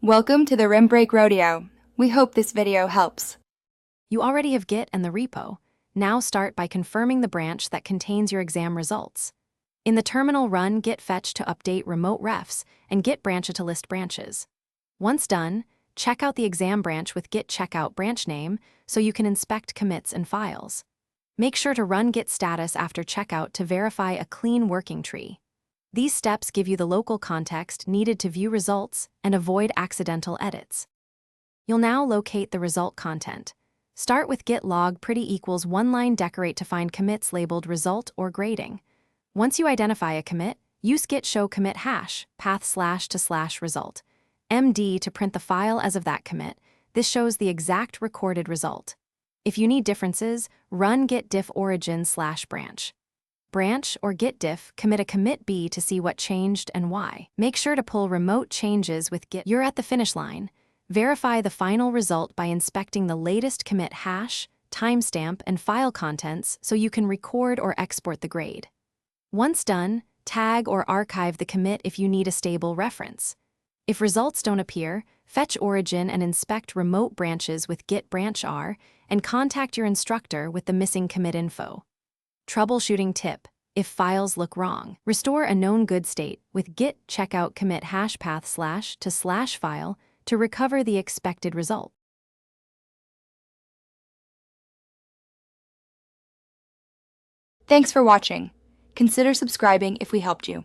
Welcome to the Rim Break Rodeo. We hope this video helps. You already have Git and the repo. Now start by confirming the branch that contains your exam results. In the terminal, run git fetch to update remote refs and git branch to list branches. Once done, check out the exam branch with git checkout branch name so you can inspect commits and files. Make sure to run git status after checkout to verify a clean working tree. These steps give you the local context needed to view results and avoid accidental edits. You'll now locate the result content. Start with git log pretty equals one-line decorate to find commits labeled result or grading. Once you identify a commit, use git show commit hash path slash to slash result md to print the file as of that commit. This shows the exact recorded result. If you need differences, run git diff origin slash branch. Branch or git diff commit a commit B to see what changed and why. Make sure to pull remote changes with git. You're at the finish line. Verify the final result by inspecting the latest commit hash, timestamp, and file contents so you can record or export the grade. Once done, tag or archive the commit if you need a stable reference. If results don't appear, fetch origin and inspect remote branches with git branch r and contact your instructor with the missing commit info. Troubleshooting tip: if files look wrong, restore a known good state with git checkout commit hash path slash to slash file to recover the expected result. Thanks for watching. Consider subscribing if we helped you.